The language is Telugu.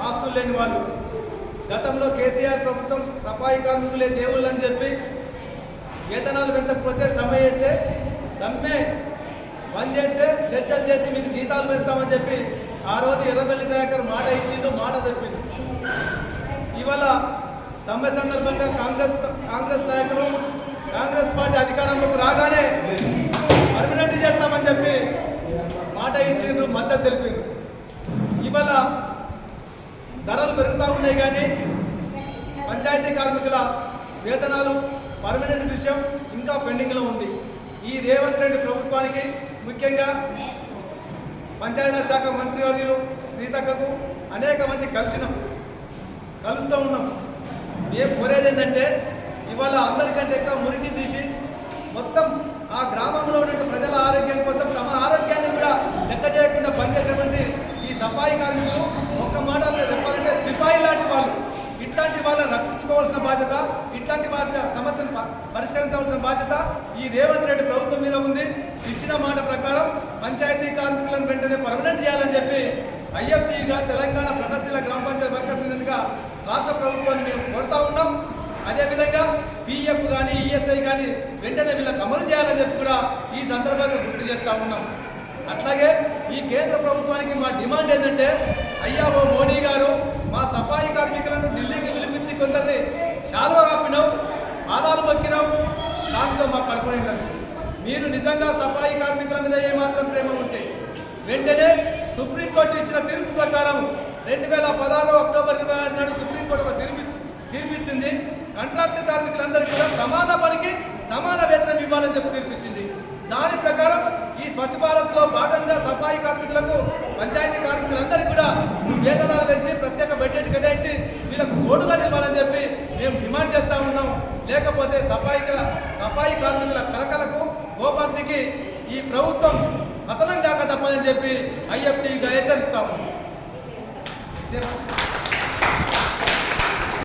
ఆస్తులు లేని వాళ్ళు గతంలో కేసీఆర్ ప్రభుత్వం సఫాయి కార్మికులే దేవుళ్ళు అని చెప్పి వేతనాలు పెంచకపోతే సమ్మె చేస్తే సమ్మె బంద్ చేస్తే చర్చలు చేసి మీకు జీతాలు పెంచుతామని చెప్పి ఆ రోజు ఎర్రబెల్లి దయాకర్ మాట ఇచ్చిండు, మాట తప్పిండు. ఇవాళ సమ్మె సందర్భంగా కాంగ్రెస్ నాయకులు కాంగ్రెస్ పార్టీ అధికారంలోకి రాగానే పర్మనెంట్ చేస్తామని చెప్పి మాట ఇచ్చిండ్రు, మద్దతు తెలిపిండ్రు. ఇవాళ ధరలు పెరుగుతూ ఉన్నాయి కానీ పంచాయతీ కార్మికుల వేతనాలు పర్మనెంట్ విషయం ఇంకా పెండింగ్లో ఉంది. ఈ రేవంత్ రెడ్డి ప్రభుత్వానికి ముఖ్యంగా పంచాయతీరాజ్ శాఖ మంత్రివర్యులు సీతక్కకు అనేక మంది కలుస్తూ ఉన్నాం. మేము కోరేది ఏంటంటే ఇవాళ అందరికంటే ఎక్కువ మురికి తీసి మొత్తం ఆ గ్రామంలో ఉన్న ప్రజల ఆరోగ్యం కోసం తమ ఆరోగ్యాన్ని కూడా లెక్క చేయకుండా పనిచేసేటువంటి ఈ సఫాయి కార్మికులు ఒక్క మాటల్లో చెప్పాలంటే సిపాయి లాంటి వాళ్ళు. ఇట్లాంటి వాళ్ళని రక్షించుకోవాల్సిన బాధ్యత, ఇట్లాంటి వాళ్ళ సమస్యను పరిష్కరించవలసిన బాధ్యత ఈ రేవంత్ రెడ్డి ప్రభుత్వం మీద ఉంది. ఇచ్చిన మాట ప్రకారం పంచాయతీ కార్మికులను వెంటనే పర్మనెంట్ చేయాలని చెప్పి ఐఎఫ్టీగా తెలంగాణ ప్రగతిశీల గ్రామ పంచాయతీ వర్కర్స్ యూనియన్గా రాష్ట్ర ప్రభుత్వాన్ని మేము కోరుతా ఉన్నాం. అదేవిధంగా పిఎఫ్ కానీ ఈఎస్ఐ కానీ వెంటనే వీళ్ళకి అమలు చేయాలని చెప్పి కూడా ఈ సందర్భంగా గుర్తు చేస్తూ ఉన్నాం. అట్లాగే ఈ కేంద్ర ప్రభుత్వానికి మా డిమాండ్ ఏంటంటే, అయ్యా ఓ మోడీ గారు, మా సఫాయి కార్మికులను ఢిల్లీకి పిలిపించి కొందరిని శాలువ కాపినావు, పాదాలు మొక్కినావు, దాంతో మాకు కడుపునింటారు. మీరు నిజంగా సఫాయి కార్మికుల మీద ఏమాత్రం ప్రేమ ఉంటే వెంటనే సుప్రీంకోర్టు ఇచ్చిన తీర్పు ప్రకారం 2016 అక్టోబర్ 26 నాడు సుప్రీంకోర్టు ఒక తీర్పిచ్చింది. కాంట్రాక్ట్ కార్మికులందరికీ కూడా సమాన పనికి సమాన వేతనం ఇవ్వాలని చెప్పి తీర్పిచ్చింది. దాని ప్రకారం ఈ స్వచ్ఛ భారత్లో భాగంగా సఫాయి కార్మికులకు పంచాయతీ కార్మికులందరికీ కూడా వేతనాలు పెంచి ప్రత్యేక బడ్జెట్ కేటాయించి వీళ్ళకు తోడుగా నిలవాలని చెప్పి మేము డిమాండ్ చేస్తూ ఉన్నాం. లేకపోతే సఫాయి కార్మికుల కలకలకు గోపార్టీకి ఈ ప్రభుత్వం పతనం కాక తప్పదని చెప్పి ఐఎఫ్టీగా హెచ్చరిస్తాము.